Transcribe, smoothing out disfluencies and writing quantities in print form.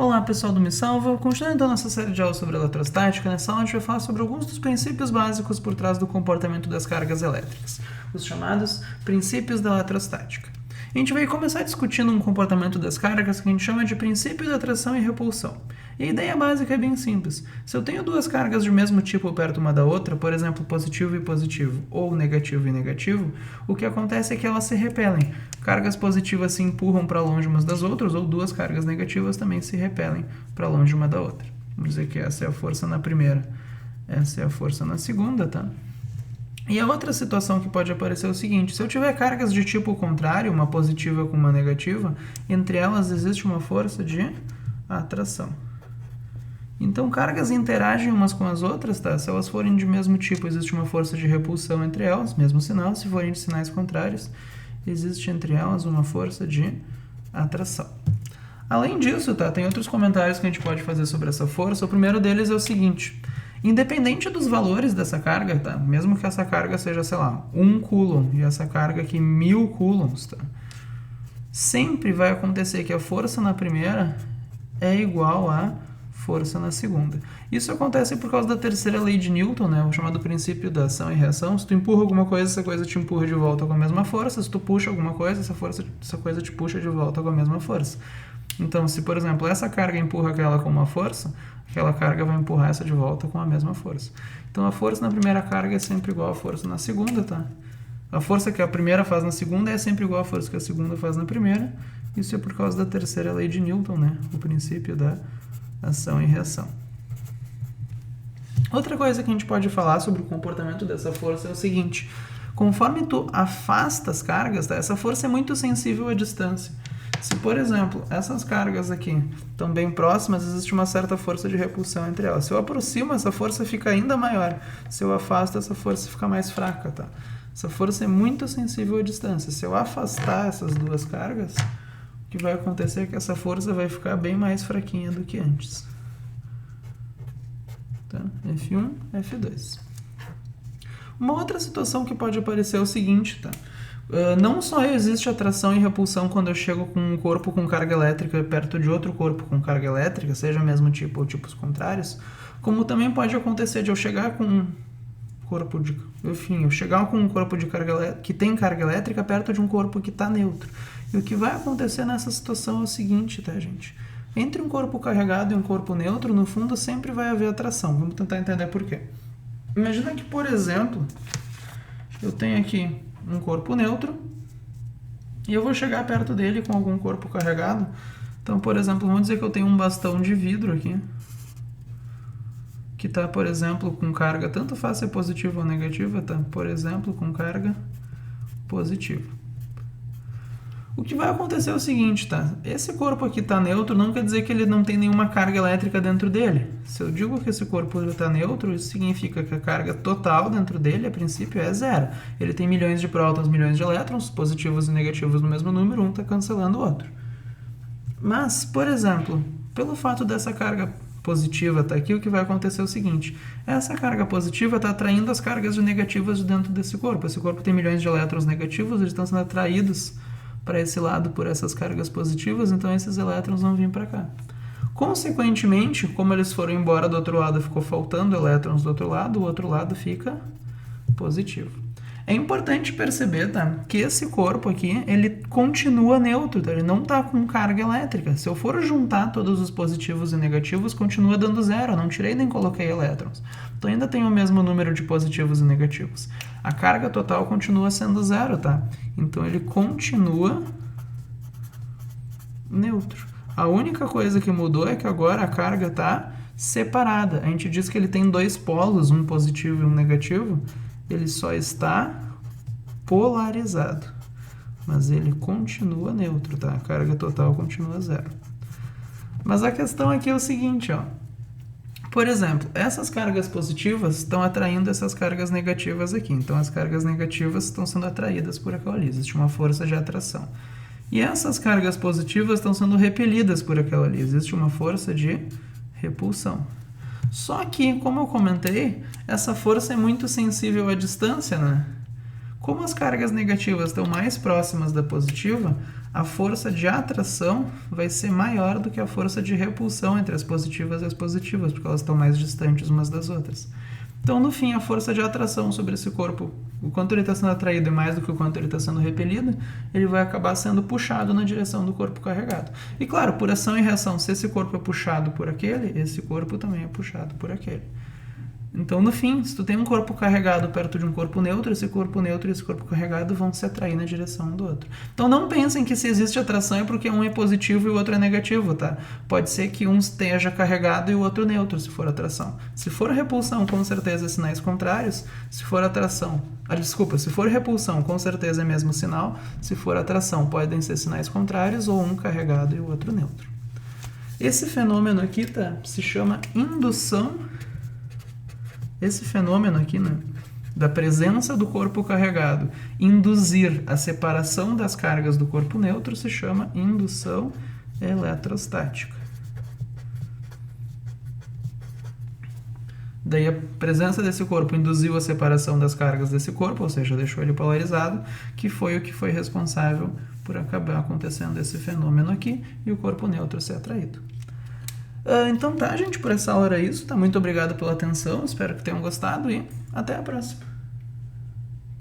Olá pessoal do Me Salva, continuando então nossa série de aulas sobre eletrostática, nessa aula a gente vai falar sobre alguns dos princípios básicos por trás do comportamento das cargas elétricas, os chamados princípios da eletrostática. A gente vai começar discutindo um comportamento das cargas que a gente chama de princípio da atração e repulsão. E a ideia básica é bem simples. Se eu tenho duas cargas do mesmo tipo perto uma da outra, por exemplo, positivo e positivo, ou negativo e negativo, o que acontece é que elas se repelem. Cargas positivas se empurram para longe umas das outras, ou duas cargas negativas também se repelem para longe uma da outra. Vamos dizer que essa é a força na primeira, essa é a força na segunda, tá? E a outra situação que pode aparecer é o seguinte: se eu tiver cargas de tipo contrário, uma positiva com uma negativa, entre elas existe uma força de atração. Então, cargas interagem umas com as outras, tá? Se elas forem de mesmo tipo, existe uma força de repulsão entre elas, mesmo sinal. Se forem de sinais contrários, existe entre elas uma força de atração. Além disso, tá? Tem outros comentários que a gente pode fazer sobre essa força. O primeiro deles é o seguinte: independente dos valores dessa carga, tá? Mesmo que essa carga seja, sei lá, 1 coulomb e essa carga aqui 1000 coulombs, tá? Sempre vai acontecer que a força na primeira é igual a força na segunda. Isso acontece por causa da terceira lei de Newton, né? O chamado princípio da ação e reação. Se tu empurra alguma coisa, essa coisa te empurra de volta com a mesma força. Se tu puxa alguma coisa, essa coisa te puxa de volta com a mesma força. Então, se, por exemplo, essa carga empurra aquela com uma força, aquela carga vai empurrar essa de volta com a mesma força. Então, a força na primeira carga é sempre igual à força na segunda, tá? A força que a primeira faz na segunda é sempre igual à força que a segunda faz na primeira. Isso é por causa da terceira lei de Newton, né? O princípio da ação e reação. Outra coisa que a gente pode falar sobre o comportamento dessa força é o seguinte: conforme tu afasta as cargas, tá? Essa força é muito sensível à distância. Se, por exemplo, essas cargas aqui estão bem próximas, existe uma certa força de repulsão entre elas. Se eu aproximo, essa força fica ainda maior. Se eu afasto, essa força fica mais fraca, tá? Essa força é muito sensível à distância. Se eu afastar essas duas cargas, o que vai acontecer é que essa força vai ficar bem mais fraquinha do que antes. Tá? F1, F2. Uma outra situação que pode aparecer é o seguinte, tá? Não só existe atração e repulsão quando eu chego com um corpo com carga elétrica perto de outro corpo com carga elétrica, seja mesmo tipo ou tipos contrários, como também pode acontecer de eu chegar com um corpo de... Enfim, eu chegar com um corpo de carga que tem carga elétrica perto de um corpo que está neutro. E o que vai acontecer nessa situação é o seguinte, tá, gente? Entre um corpo carregado e um corpo neutro, no fundo, sempre vai haver atração. Vamos tentar entender por quê. Imagina que, por exemplo, eu tenho aqui um corpo neutro e eu vou chegar perto dele com algum corpo carregado. Então, por exemplo, vamos dizer que eu tenho um bastão de vidro aqui, que está, por exemplo, com carga, tanto faz ser positiva ou negativa, tá? Por exemplo, com carga positiva. O que vai acontecer é o seguinte, tá? Esse corpo aqui está neutro, não quer dizer que ele não tem nenhuma carga elétrica dentro dele. Se eu digo que esse corpo está neutro, isso significa que a carga total dentro dele, a princípio, é zero. Ele tem milhões de prótons, milhões de elétrons, positivos e negativos no mesmo número, um está cancelando o outro. Mas, por exemplo, pelo fato dessa carga positiva estar aqui, o que vai acontecer é o seguinte: essa carga positiva está atraindo as cargas negativas de dentro desse corpo. Esse corpo tem milhões de elétrons negativos, eles estão sendo atraídos para esse lado por essas cargas positivas, então esses elétrons vão vir para cá. Consequentemente, como eles foram embora do outro lado, ficou faltando elétrons do outro lado, o outro lado fica positivo. É importante perceber, tá, que esse corpo aqui, ele continua neutro, tá? Ele não está com carga elétrica. Se eu for juntar todos os positivos e negativos, continua dando zero. Eu não tirei nem coloquei elétrons. Então ainda tem o mesmo número de positivos e negativos. A carga total continua sendo zero, tá? Então ele continua neutro. A única coisa que mudou é que agora a carga está separada. A gente diz que ele tem dois polos, um positivo e um negativo. Ele só está polarizado, mas ele continua neutro, tá? A carga total continua zero. Mas a questão aqui é o seguinte, ó. Por exemplo, essas cargas positivas estão atraindo essas cargas negativas aqui. Então, as cargas negativas estão sendo atraídas por aquela ali. Existe uma força de atração. E essas cargas positivas estão sendo repelidas por aquela ali. Existe uma força de repulsão. Só que, como eu comentei, essa força é muito sensível à distância, né? Como as cargas negativas estão mais próximas da positiva, a força de atração vai ser maior do que a força de repulsão entre as positivas e as positivas, porque elas estão mais distantes umas das outras. Então, no fim, a força de atração sobre esse corpo, o quanto ele está sendo atraído é mais do que o quanto ele está sendo repelido, ele vai acabar sendo puxado na direção do corpo carregado. E claro, por ação e reação, se esse corpo é puxado por aquele, esse corpo também é puxado por aquele. Então, no fim, se tu tem um corpo carregado perto de um corpo neutro, esse corpo neutro e esse corpo carregado vão se atrair na direção um do outro. Então, não pensem que se existe atração é porque um é positivo e o outro é negativo, tá? Pode ser que um esteja carregado e o outro neutro, se for atração. Se for repulsão, com certeza, sinais contrários. Se for atração... se for repulsão, com certeza é mesmo sinal. Se for atração, podem ser sinais contrários ou um carregado e o outro neutro. Esse fenômeno aqui, tá? Se chama indução. Esse fenômeno aqui, né, da presença do corpo carregado induzir a separação das cargas do corpo neutro se chama indução eletrostática. Daí a presença desse corpo induziu a separação das cargas desse corpo, ou seja, deixou ele polarizado, que foi o que foi responsável por acabar acontecendo esse fenômeno aqui e o corpo neutro ser atraído. Então tá, gente, por essa aula era isso. Tá? Muito obrigado pela atenção, espero que tenham gostado e até a próxima.